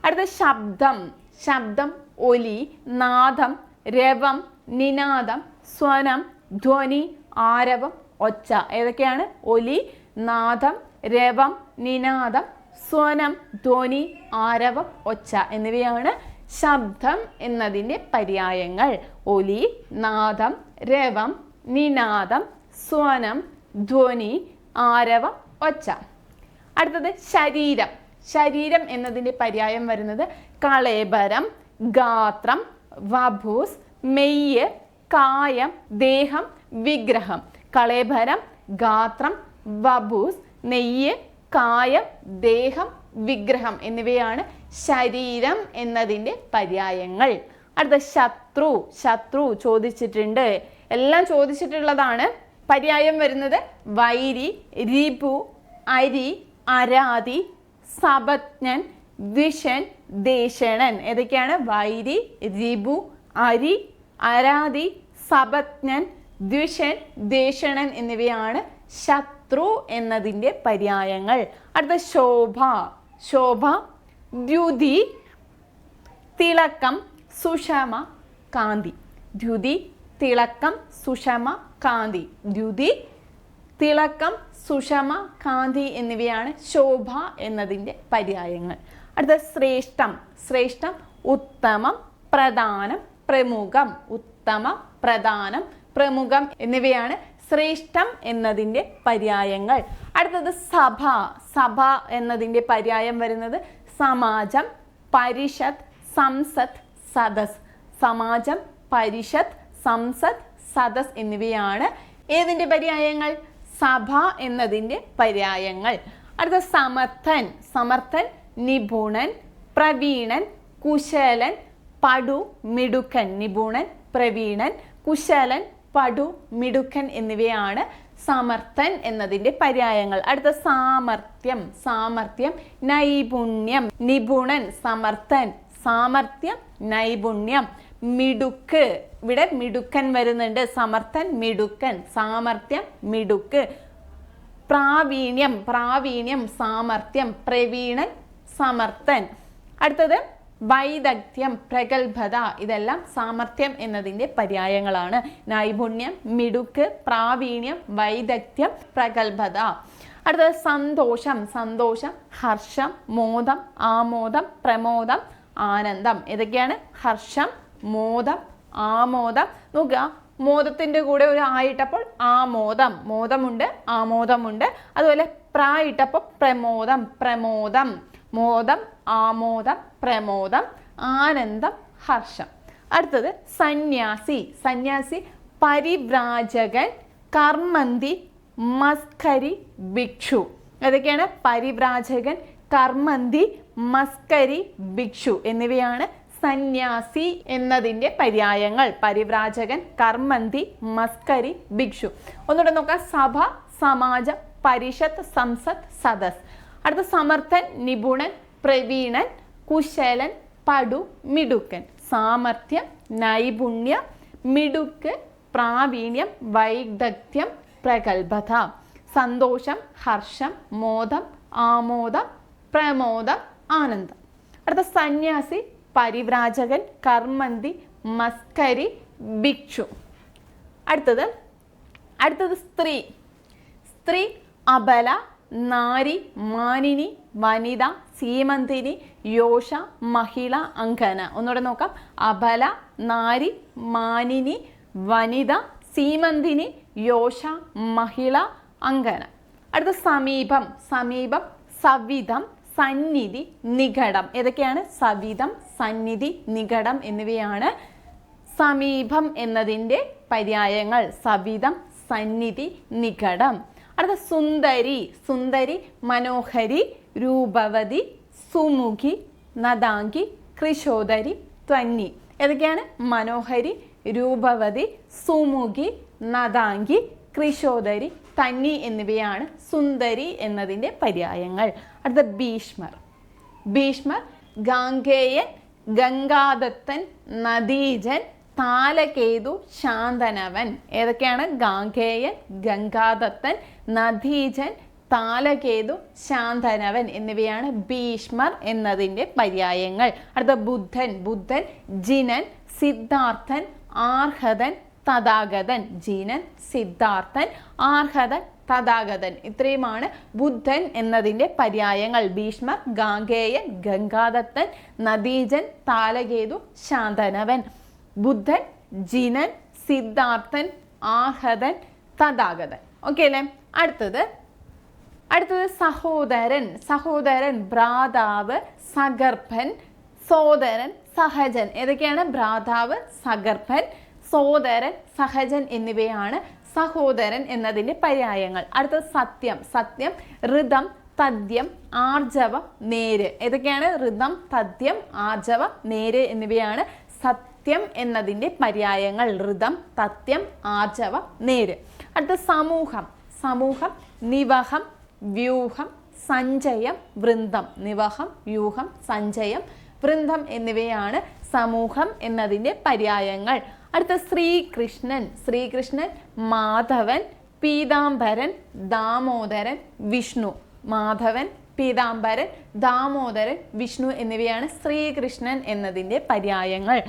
S1: അടുത്ത ശബ്ദം. ശബ്ദം ഒലി, നാദം, രവം, നിനാദം, സ്വനം, ധ്വനി, ആരവം, ഒച്ച. ഏതൊക്കെയാണ്? ഒലി, നാദം, രവം, നിനാദം, സ്വനം, ധ്വനി, ആരവം, ഒച്ച എന്നിവയാണ് ശബ്ദം എന്നതിൻ്റെ പര്യായങ്ങൾ. ഒലി, നാദം, രവം, നിനാദം, സ്വനം, ധ്വനി, ആരവം, ഒച്ച. അടുത്തത് ശരീരം. ശരീരം എന്നതിൻ്റെ പര്യായം വരുന്നത് കളേബരം, ഗാത്രം, വപൂസ്, മെയ്യ്, കായം, ദേഹം, വിഗ്രഹം. കളേബരം, ഗാത്രം, വപൂസ്, നെയ്യ്, കായം, ദേഹം, വിഗ്രഹം എന്നിവയാണ് ശരീരം എന്നതിൻ്റെ പര്യായങ്ങൾ. അടുത്ത ശത്രു. ശത്രു ചോദിച്ചിട്ടുണ്ട്, എല്ലാം ചോദിച്ചിട്ടുള്ളതാണ്. പര്യായം വരുന്നത് വൈരി, രിപു, അരി, അരാതി, സപജ്ഞൻ, ദ്വിഷൻ, ദേഷണൻ. ഏതൊക്കെയാണ്? വൈരി, രിപു, അരി, അരാതി, സപജ്ഞൻ, ദ്വിഷൻ, ദേഷണൻ എന്നിവയാണ് ശത്രു എന്നതിൻ്റെ പര്യായങ്ങൾ. അടുത്ത ശോഭ. ശോഭ ദ്യുതി, തിളക്കം, സുഷമ, കാന്തി. ദ്യുതി, തിളക്കം, സുഷമ, കാന്തി. ദ്യുതി, തിളക്കം, സുഷമ, കാന്തി എന്നിവയാണ് ശോഭ എന്നതിൻ്റെ പര്യായങ്ങൾ. അടുത്ത ശ്രേഷ്ഠം. ശ്രേഷ്ഠം ഉത്തമം, പ്രധാനം, പ്രമുഖം. ഉത്തമം, പ്രധാനം, പ്രമുഖം എന്നിവയാണ് ശ്രേഷ്ഠം എന്നതിൻ്റെ പര്യായങ്ങൾ. അടുത്തത് സഭ. സഭ എന്നതിൻ്റെ പര്യായം വരുന്നത് സമാജം, പരിഷത്ത്, സംസദ്, സദസ്. സമാജം, പരിഷത്ത്, സംസദ്, സദസ് എന്നിവയാണ് ഏതിൻ്റെ പര്യായങ്ങൾ? സഭ എന്നതിൻ്റെ പര്യായങ്ങൾ. അടുത്ത സമർത്ഥൻ. സമർത്ഥൻ നിപുണൻ, പ്രവീണൻ, കുശലൻ, പടു, മിടുക്കൻ. നിപുണൻ, പ്രവീണൻ, കുശലൻ, പടു, മിടുക്കൻ എന്നിവയാണ് സമർത്ഥൻ എന്നതിൻ്റെ പര്യായങ്ങൾ. അടുത്ത സാമർത്ഥ്യം. സാമർത്ഥ്യം നൈപുണ്യം. നിപുണൻ, സമർത്ഥൻ, സാമർത്ഥ്യം, നൈപുണ്യം. മിടുക്ക്. ഇവിടെ മിടുക്കൻ വരുന്നുണ്ട്. സമർത്ഥൻ, മിടുക്കൻ, സാമർത്ഥ്യം, മിടുക്ക്. പ്രാവീണ്യം. പ്രാവീണ്യം, സാമർത്ഥ്യം, പ്രവീണൻ, സമർത്ഥൻ. അടുത്തത് വൈദഗ്ധ്യം, പ്രഗത്ഭത. ഇതെല്ലാം സാമർത്ഥ്യം എന്നതിൻ്റെ പര്യായങ്ങളാണ്. നൈപുണ്യം, മിടുക്ക്, പ്രാവീണ്യം, വൈദഗ്ധ്യം, പ്രഗത്ഭത. അടുത്തത് സന്തോഷം. സന്തോഷം ഹർഷം, മോദം, ആമോദം, പ്രമോദം, ആനന്ദം. ഏതൊക്കെയാണ്? ഹർഷം, മോദം, ആമോദം. നോക്കുക, മോദത്തിൻ്റെ കൂടെ ഒരു ആയിട്ടപ്പോൾ ആമോദം. മോദമുണ്ട്, ആമോദമുണ്ട്. അതുപോലെ പ്രായിട്ടപ്പോൾ പ്രമോദം, പ്രമോദം. മോദം, ആമോദം, പ്രമോദം, ആനന്ദം, ഹർഷം. അടുത്തത് സന്യാസി. സന്യാസി പരിവ്രാജകൻ, കർമ്മന്തി, മസ്കരി, ഭിക്ഷു. ഏതൊക്കെയാണ്? പരിവ്രാജകൻ, കർമ്മന്തി, മസ്കരി, ഭിക്ഷു എന്നിവയാണ് സന്യാസി എന്നതിൻ്റെ പര്യായങ്ങൾ. പരിവ്രാജകൻ, കർമ്മന്തി, മസ്കരി, ഭിക്ഷു. ഒന്നുകൂടെ നോക്കാം. സഭ, സമാജം, പരിഷത്ത്, സംസദ്, സദസ്. അടുത്ത സമർത്ഥൻ, നിപുണൻ, പ്രവീണൻ, കുശലൻ, പടു, മിടുക്കൻ. സാമർഥ്യം, നൈപുണ്യം, മിടുക്ക്, പ്രാവീണ്യം, വൈദഗ്ധ്യം, പ്രഗത്ഭത. സന്തോഷം, ഹർഷം, മോദം, ആമോദം, പ്രമോദം, ആനന്ദം. അടുത്ത സന്യാസി, പരിവ്രാജകൻ, കർമ്മന്തി, മസ്കരി, ഭിക്ഷു. അടുത്തത് സ്ത്രീ. സ്ത്രീ അബല, നാരി, മാനിനി, വനിത, സീമന്തിനി, യോഷ, മഹിള, അങ്കന. ഒന്നുകൂടെ നോക്കാം. അബല, നാരി, മാനിനി, വനിത, സീമന്തിനി, യോഷ, മഹിള, അങ്കന. അടുത്ത സമീപം. സമീപം, സവിധം, സന്നിധി, നികടം. ഏതൊക്കെയാണ്? സവിധം, സന്നിധി, നികടം എന്നിവയാണ് സമീപം എന്നതിൻ്റെ പര്യായങ്ങൾ. സവിധം, സന്നിധി, നികടം. അടുത്ത സുന്ദരി. സുന്ദരി, മനോഹരി, രൂപവതി, സുമുഖി, നദാംഗി, കൃശോദരി, ത്വന്നി. ഏതൊക്കെയാണ്? മനോഹരി, രൂപവതി, സുമുഖി, നദാംഗി, കൃശോദരി, തന്നി എന്നിവയാണ് സുന്ദരി എന്നതിൻ്റെ പര്യായങ്ങൾ. അടുത്ത ഭീഷ്മർ. ഭീഷ്മർ ഗാംഗേയൻ, ഗംഗാദത്തൻ, നദീജൻ, താലകേതു, ശാന്തനവൻ. ഏതൊക്കെയാണ്? ഗാംഗേയൻ, ഗംഗാദത്തൻ, നദീജൻ, താലകേതു, ശാന്തനവൻ എന്നിവയാണ് ഭീഷ്മർ എന്നതിൻ്റെ പര്യായങ്ങൾ. അടുത്ത ബുദ്ധൻ. ബുദ്ധൻ ജിനൻ, സിദ്ധാർത്ഥൻ, ആർഹതൻ, തഥാഗതൻ. ജിനൻ, സിദ്ധാർത്ഥൻ, ആർഹതൻ, തഥാഗതൻ. ഇത്രയുമാണ് ബുദ്ധൻ എന്നതിൻ്റെ പര്യായങ്ങൾ. ഭീഷ്മർ, ഗാംഗേയൻ, ഗംഗാദത്തൻ, നദീജൻ, താലകേതു, ശാന്തനവൻ. ബുദ്ധൻ, ജിനൻ, സിദ്ധാർത്ഥൻ, ആർഹതൻ, തഥാഗതൻ. ഓക്കെ അല്ലേ? അടുത്തത് സഹോദരൻ. സഹോദരൻ ഭ്രാതാവ്, സഗർഭൻ, സോദരൻ, സഹജൻ. ഏതൊക്കെയാണ്? ഭ്രാതാവ്, സഗർഭൻ, സോദരൻ, സഹജൻ എന്നിവയാണ് സഹോദരൻ എന്നതിൻ്റെ പര്യായങ്ങൾ. അടുത്തത് സത്യം. സത്യം ഋതം, തദ്യം, ആർജവം, നേര്. ഏതൊക്കെയാണ്? ഋതം, തദ്യം, ആർജവം, നേര് എന്നിവയാണ് സത്യം എന്നതിൻ്റെ പര്യായങ്ങൾ. ഋതം, തത്യം, ആർജവം, നേര്. അടുത്ത സമൂഹം. സമൂഹം നിവഹം, വ്യൂഹം, സഞ്ചയം, വൃന്ദം. നിവഹം, വ്യൂഹം, സഞ്ചയം, വൃന്ദം എന്നിവയാണ് സമൂഹം എന്നതിൻ്റെ പര്യായങ്ങൾ. അടുത്ത ശ്രീകൃഷ്ണൻ. ശ്രീകൃഷ്ണൻ മാധവൻ, പീതാംബരൻ, ദാമോദരൻ, വിഷ്ണു. മാധവൻ, പീതാംബരൻ, ദാമോദരൻ, വിഷ്ണു എന്നിവയാണ് ശ്രീകൃഷ്ണൻ എന്നതിൻ്റെ പര്യായങ്ങൾ.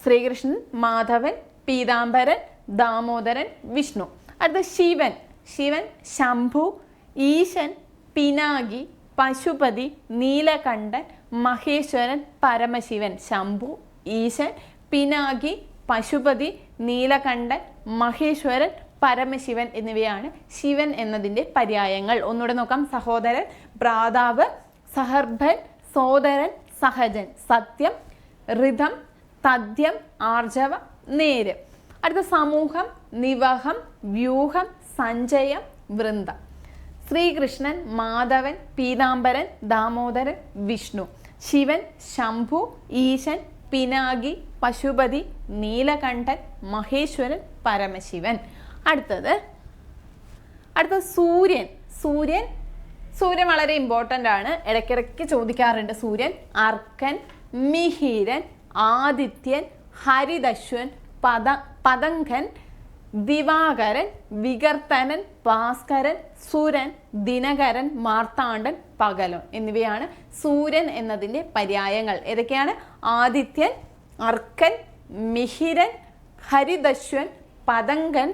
S1: ശ്രീകൃഷ്ണൻ, മാധവൻ, പീതാംബരൻ, ദാമോദരൻ, വിഷ്ണു. അടുത്ത ശിവൻ. ശിവൻ ശംഭു, ഈശൻ, പിനാകി, പശുപതി, നീലകണ്ഠൻ, മഹേശ്വരൻ, പരമശിവൻ. ശംഭു, ഈശൻ, പിനാകി, പശുപതി, നീലകണ്ഠൻ, മഹേശ്വരൻ, പരമശിവൻ എന്നിവയാണ് ശിവൻ എന്നതിൻ്റെ പര്യായങ്ങൾ. ഒന്നുകൂടെ നോക്കാം. സഹോദരൻ, ഭ്രാതാവ്, സഹർഭൻ, സോദരൻ, സഹജൻ. സത്യം, ഋതം, തദ്യം, ആർജവം, നേര്. അടുത്ത സമൂഹം നിവഹം, വ്യൂഹം, സഞ്ചയം, വൃന്ദം. ശ്രീകൃഷ്ണൻ, മാധവൻ, പീതാംബരൻ, ദാമോദരൻ, വിഷ്ണു. ശിവൻ, ശംഭു, ഈശൻ, പിനാകി, പശുപതി, നീലകണ്ഠൻ, മഹേശ്വരൻ, പരമശിവൻ. അടുത്തത് സൂര്യൻ. സൂര്യൻ വളരെ ഇമ്പോർട്ടൻ്റ് ആണ്, ഇടയ്ക്കിടയ്ക്ക് ചോദിക്കാറുണ്ട്. സൂര്യൻ അർക്കൻ, മിഹിരൻ, ആദിത്യൻ, ഹരിദശ്വൻ, പതങ്കൻ, ദിവാകരൻ, വികർത്തനൻ, ഭാസ്കരൻ, സുരൻ, ദിനകരൻ, മാർത്താണ്ഡൻ, പകലോൻ എന്നിവയാണ് സൂര്യൻ എന്നതിൻ്റെ പര്യായങ്ങൾ. ഏതൊക്കെയാണ്? ആദിത്യൻ, അർക്കൻ, മിഹിരൻ, ഹരിദശ്വൻ, പതങ്കൻ,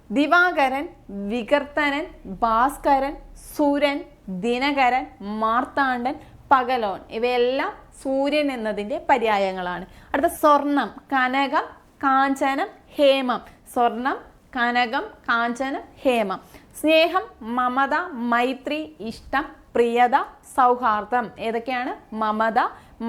S1: ദിവാകരൻ, വികർത്തനൻ, ഭാസ്കരൻ, സുരൻ, ദിനകരൻ, മാർത്താണ്ഡൻ, പകലോൻ ഇവയെല്ലാം സൂര്യൻ എന്നതിൻ്റെ പര്യായങ്ങളാണ്. അടുത്ത സ്വർണം. കനകം, കാഞ്ചനം, ഹേമം. സ്വർണം, കനകം, കാഞ്ചനം, ഹേമം. സ്നേഹം, മമത, മൈത്രി, ഇഷ്ടം, പ്രിയത, സൗഹാർദ്ദം. ഏതൊക്കെയാണ്? മമത,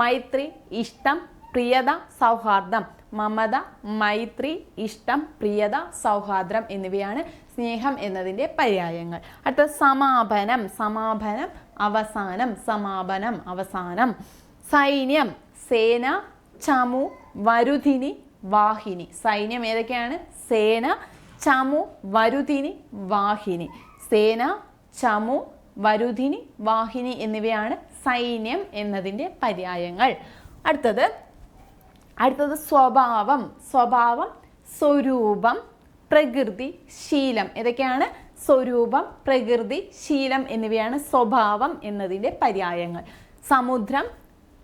S1: മൈത്രി, ഇഷ്ടം, പ്രിയത, സൗഹാർദ്ദം. മമത, മൈത്രി, ഇഷ്ടം, പ്രിയത, സൗഹാർദ്ദം എന്നിവയാണ് സ്നേഹം എന്നതിൻ്റെ പര്യായങ്ങൾ. അടുത്ത സമാപനം. സമാപനം അവസാനം. സമാപനം അവസാനം. സൈന്യം, സേന, ചമു, വരുധിനി, വാഹിനി. സൈന്യം ഏതൊക്കെയാണ്? സേന, ചമു, വരുധിനി, വാഹിനി. സേന, ചമു, വരുധിനി, വാഹിനി എന്നിവയാണ് സൈന്യം എന്നതിൻ്റെ പര്യായങ്ങൾ. അടുത്തത് സ്വഭാവം. സ്വഭാവം, സ്വരൂപം, പ്രകൃതി, ശീലം. ഏതൊക്കെയാണ്? സ്വരൂപം, പ്രകൃതി, ശീലം എന്നിവയാണ് സ്വഭാവം എന്നതിൻ്റെ പര്യായങ്ങൾ. സമുദ്രം.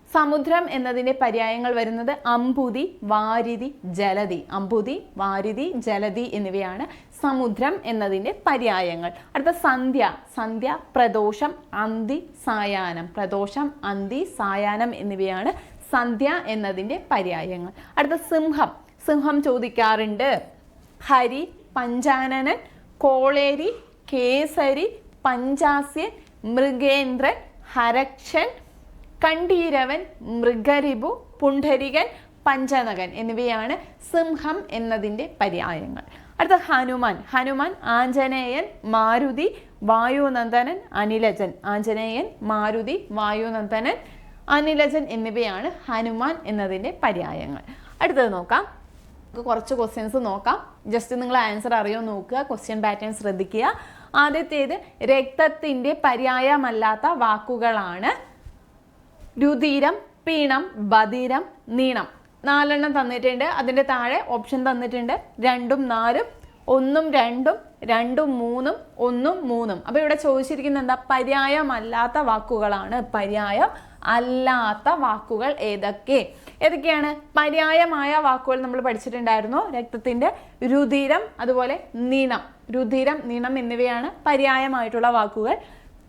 S1: സമുദ്രം എന്നതിൻ്റെ പര്യായങ്ങൾ വരുന്നത് അമ്പുതി, വാരിധി, ജലധി. അമ്പുതി, വാരിധി, ജലധി എന്നിവയാണ് സമുദ്രം എന്നതിൻ്റെ പര്യായങ്ങൾ. അടുത്ത സന്ധ്യ. സന്ധ്യ, പ്രദോഷം, അന്തി, സായാഹ്നം. പ്രദോഷം, അന്തി, സായാഹ്നം എന്നിവയാണ് സന്ധ്യ എന്നതിൻ്റെ പര്യായങ്ങൾ. അടുത്ത സിംഹം. സിംഹം ചോദിക്കാറുണ്ട്. ഹരി, പഞ്ചാനനൻ, കോളേരി, കേസരി, പഞ്ചാസ്യൻ, മൃഗേന്ദ്രൻ, ഹരക്ഷൻ, കണ്ടീരവൻ, മൃഗരിപു, പുണ്ഡരികൻ, പഞ്ചനകൻ എന്നിവയാണ് സിംഹം എന്നതിൻ്റെ പര്യായങ്ങൾ. അടുത്ത ഹനുമാൻ. ഹനുമാൻ, ആഞ്ജനേയൻ, മാരുതി, വായുനന്ദനൻ, അനിലജൻ. ആഞ്ജനേയൻ, മാരുതി, വായുനന്ദനൻ, അനിലജൻ എന്നിവയാണ് ഹനുമാൻ എന്നതിൻ്റെ പര്യായങ്ങൾ. അടുത്തത് നോക്കാം. നമുക്ക് കുറച്ച് ക്വസ്റ്റ്യൻസ് നോക്കാം. ജസ്റ്റ് നിങ്ങൾ ആൻസർ അറിയോ നോക്കുക. ക്വസ്റ്റ്യൻ പാറ്റേൺ ശ്രദ്ധിക്കുക. ആദ്യത്തേത് രക്തത്തിൻ്റെ പര്യായമല്ലാത്ത വാക്കുകളാണ് രുധിരം, പീണം, ബധിരം, നീണം. 4 എണ്ണം തന്നിട്ടുണ്ട്. അതിൻ്റെ താഴെ ഓപ്ഷൻ തന്നിട്ടുണ്ട് 2ഉം 4ഉം, 1ഉം 2ഉം, 2ഉം 3ഉം, 1ഉം 3ഉം. അപ്പോൾ ഇവിടെ ചോദിച്ചിരിക്കുന്നത് എന്താ? പര്യായമല്ലാത്ത വാക്കുകളാണ്. പര്യായം അല്ലാത്ത വാക്കുകൾ ഏതൊക്കെയാണ്? പര്യായമായ വാക്കുകൾ നമ്മൾ പഠിച്ചിട്ടുണ്ടായിരുന്നു. രക്തത്തിൻ്റെ രുധിരം, അതുപോലെ നീണം. രുധിരം, നീണം എന്നിവയാണ് പര്യായമായിട്ടുള്ള വാക്കുകൾ.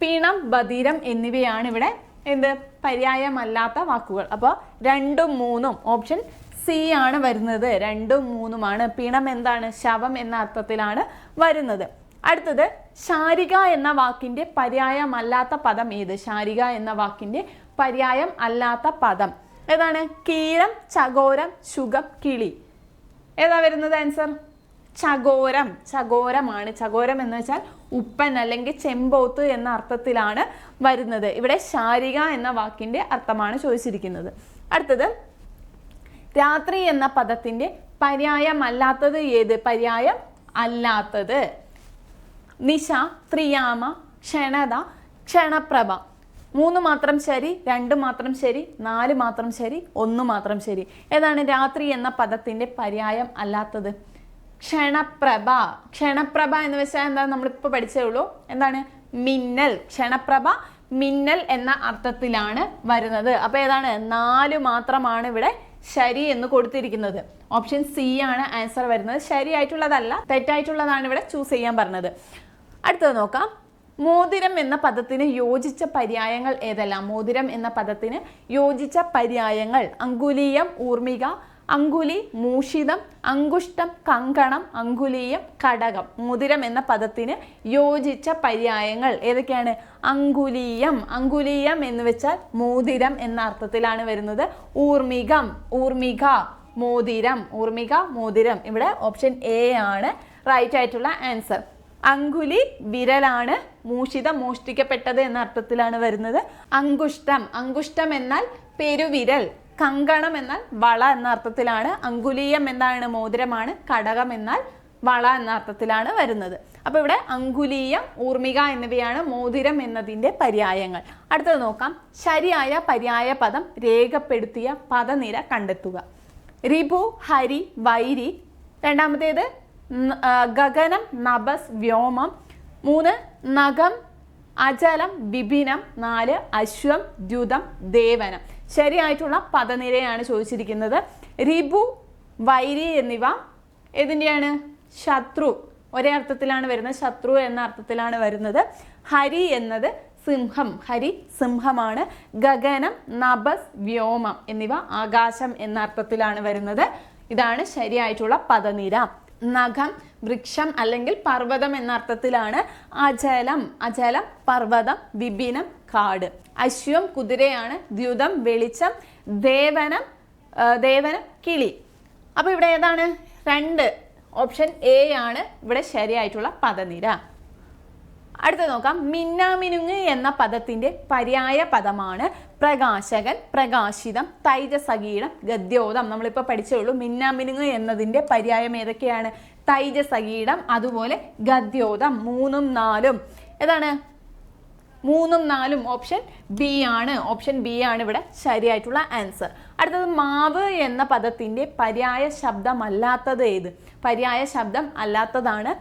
S1: പീണം, ബധിരം എന്നിവയാണ് ഇവിടെ പര്യായമല്ലാത്ത വാക്കുകൾ. അപ്പോൾ 2ഉം 3ഉം ഓപ്ഷൻ സി ആണ് വരുന്നത്. 2ഉം 3ഉമാണ്. പീണം എന്താണ്? ശവം എന്ന അർത്ഥത്തിലാണ് വരുന്നത്. അടുത്തത് ശാരിക എന്ന വാക്കിൻ്റെ പര്യായമല്ലാത്ത പദം ഏത്? ശാരിക എന്ന വാക്കിൻ്റെ പര്യായം അല്ലാത്ത പദം ഏതാണ്? കീരം, ചകോരം, ശുഗം, കിളി. ഏതാ വരുന്നത് ആൻസർ? ചകോരം. ചകോരമാണ്. ചകോരം എന്ന് വെച്ചാൽ ഉപ്പൻ അല്ലെങ്കിൽ ചെമ്പോത്ത് എന്ന അർത്ഥത്തിലാണ് വരുന്നത്. ഇവിടെ ശാരിക എന്ന വാക്കിൻ്റെ അർത്ഥമാണ് ചോദിച്ചിരിക്കുന്നത്. അടുത്തത് രാത്രി എന്ന പദത്തിൻ്റെ പര്യായമല്ലാത്തത് ഏത്? പര്യായം അല്ലാത്തത് നിശ, ത്രിയാമ, ക്ഷണത, ക്ഷണപ്രഭ. 3 മാത്രം ശരി, 2 മാത്രം ശരി, 4 മാത്രം ശരി, 1 മാത്രം ശരി. ഏതാണ് രാത്രി എന്ന പദത്തിൻ്റെ പര്യായം അല്ലാത്തത്? ക്ഷണപ്രഭ. ക്ഷണപ്രഭ എന്ന് വെച്ചാൽ എന്താ? നമ്മളിപ്പോൾ പഠിച്ചേ ഉള്ളൂ. എന്താണ്? മിന്നൽ. ക്ഷണപ്രഭ മിന്നൽ എന്ന അർത്ഥത്തിലാണ് വരുന്നത്. അപ്പോൾ ഏതാണ്? 4 മാത്രമാണ് ഇവിടെ ശരി എന്ന് കൊടുത്തിരിക്കുന്നത്. ഓപ്ഷൻ സി ആണ് ആൻസർ വരുന്നത്. ശരിയായിട്ടുള്ളതല്ല, തെറ്റായിട്ടുള്ളതാണ് ഇവിടെ ചൂസ് ചെയ്യാൻ പറഞ്ഞത്. അടുത്തത് നോക്കാം. മോതിരം എന്ന പദത്തിന് യോജിച്ച പര്യായങ്ങൾ ഏതെല്ലാം? മോതിരം എന്ന പദത്തിന് യോജിച്ച പര്യായങ്ങൾ അങ്കുലീയം, ഊർമിക, അങ്കുലി, മൂഷിതം, അങ്കുഷ്ടം, കങ്കണം, അങ്കുലീയം, കടകം. മോതിരം എന്ന പദത്തിന് യോജിച്ച പര്യായങ്ങൾ ഏതൊക്കെയാണ്? അങ്കുലീയം. അങ്കുലീയം എന്ന് വെച്ചാൽ മോതിരം എന്ന അർത്ഥത്തിലാണ് വരുന്നത്. ഊർമികം, ഊർമിക, മോതിരം. ഊർമിക, മോതിരം. ഇവിടെ ഓപ്ഷൻ എ ആണ് റൈറ്റ് ആയിട്ടുള്ള ആൻസർ. അങ്കുലി വിരലാണ്. മൂഷിതം മോഷ്ടിക്കപ്പെട്ടത് എന്ന അർത്ഥത്തിലാണ് വരുന്നത്. അങ്കുഷ്ടം. അങ്കുഷ്ടം എന്നാൽ പെരുവിരൽ. കങ്കണം എന്നാൽ വള എന്ന അർത്ഥത്തിലാണ്. അങ്കുലീയം എന്താണ്? മോതിരമാണ്. കടകം എന്നാൽ വള എന്ന അർത്ഥത്തിലാണ് വരുന്നത്. അപ്പോൾ ഇവിടെ അങ്കുലീയം, ഊർമിക എന്നിവയാണ് മോതിരം എന്നതിൻ്റെ പര്യായങ്ങൾ. അടുത്തത് നോക്കാം. ശരിയായ പര്യായ പദം രേഖപ്പെടുത്തിയ പദനിര കണ്ടെത്തുക. റിപു, ഹരി, വൈരി. രണ്ടാമത്തേത് ഗഗനം, നഭസ്, വ്യോമം. 3 നഖം, അചലം, വിപിനം. 4 അശ്വം, ദ്യുതം, ദേവനം. ശരിയായിട്ടുള്ള പദനിരയാണ് ചോദിച്ചിരിക്കുന്നത്. റിപു, വൈരി എന്നിവ ഏതിൻ്റെയാണ്? ശത്രു. ഒരേ അർത്ഥത്തിലാണ് വരുന്നത്. ശത്രു എന്ന അർത്ഥത്തിലാണ് വരുന്നത്. ഹരി എന്നത് സിംഹം. ഹരി സിംഹമാണ്. ഗഗനം, നഭസ്, വ്യോമം എന്നിവ ആകാശം എന്ന അർത്ഥത്തിലാണ് വരുന്നത്. ഇതാണ് ശരിയായിട്ടുള്ള പദനിര. നഖം വൃക്ഷം അല്ലെങ്കിൽ പർവ്വതം എന്ന അർത്ഥത്തിലാണ്. അചലം, അചലം പർവ്വതം, വിപിനം കാട്. അശ്വം കുതിരയാണ്. ദ്യുതം വെളിച്ചം, ദേവനം ദേവന കിളി. അപ്പോൾ ഇവിടെ ഏതാണ്? 2 ഓപ്ഷൻ എ ആണ് ഇവിടെ ശരിയായിട്ടുള്ള പദനിര. അടുത്ത നോക്കാം. മിന്നാമിനുങ്ങ് എന്ന പദത്തിന്റെ പര്യായ പദമാണ് പ്രകാശകൻ, പ്രകാശിതം, തൈജസഗീടം, ഗദ്യോതം. നമ്മളിപ്പോൾ പഠിച്ചേ ഉള്ളൂ. മിന്നാമിനുങ്ങ് എന്നതിന്റെ പര്യായം ഏതൊക്കെയാണ്? തൈജസഗീടം, അതുപോലെ ഗദ്യോതം. 3ഉം 4ഉം ഏതാണ്? 3ഉം 4ഉം ഓപ്ഷൻ ബി ആണ്. ഓപ്ഷൻ ബി ആണ് ഇവിടെ ശരിയായിട്ടുള്ള ആൻസർ. അടുത്തത് മാവ് എന്ന പദത്തിന്റെ പര്യായ ശബ്ദമല്ലാത്തത് ഏത്? പര്യായ ശബ്ദം അല്ലാത്തതാണ്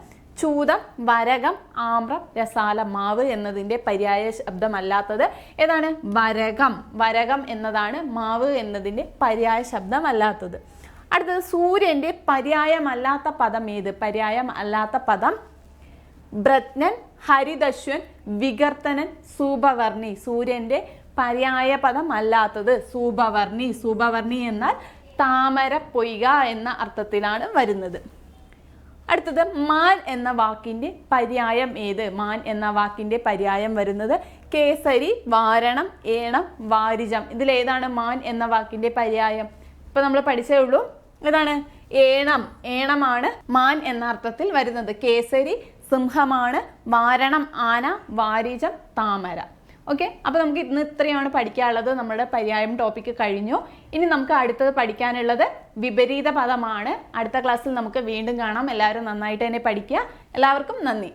S1: ചൂതം, വരകം, ആമ്രം, രസാലം. മാവ് എന്നതിൻ്റെ പര്യായ ശബ്ദമല്ലാത്തത് ഏതാണ്? വരകം. വരകം എന്നതാണ് മാവ് എന്നതിൻ്റെ പര്യായ ശബ്ദമല്ലാത്തത്. അടുത്തത് സൂര്യൻ്റെ പര്യായമല്ലാത്ത പദം ഏത്? പര്യായം അല്ലാത്ത പദം ബ്രത്നൻ, ഹരിതശ്വൻ, വികർത്തനൻ, സൂപവർണി. സൂര്യൻ്റെ പര്യായ പദം അല്ലാത്തത് സൂപവർണി. സൂപവർണി എന്നാൽ താമര പൊയ്ക എന്ന അർത്ഥത്തിലാണ് വരുന്നത്. അടുത്തത് മാൻ എന്ന വാക്കിൻ്റെ പര്യായം ഏത്? മാൻ എന്ന വാക്കിൻ്റെ പര്യായം വരുന്നത് കേസരി, വാരണം, ഏണം, വാരിജം. ഇതിലേതാണ് മാൻ എന്ന വാക്കിൻ്റെ പര്യായം? ഇപ്പം നമ്മൾ പഠിച്ചേ ഉള്ളൂ. ഏതാണ്? ഏണം. ഏണമാണ് മാൻ എന്ന അർത്ഥത്തിൽ വരുന്നത്. കേസരി സിംഹമാണ്, വാരണം ആന, വാരിജം താമര. ഓക്കെ, അപ്പോൾ നമുക്ക് ഇന്ന് ഇത്രയാണ് പഠിക്കാനുള്ളത്. നമ്മുടെ പര്യായം ടോപ്പിക്ക് കഴിഞ്ഞു. ഇനി നമുക്ക് അടുത്തത് പഠിക്കാനുള്ളത് വിപരീത പദമാണ്. അടുത്ത ക്ലാസ്സിൽ നമുക്ക് വീണ്ടും കാണാം. എല്ലാവരും നന്നായിട്ട് തന്നെ പഠിക്കുക. എല്ലാവർക്കും നന്ദി.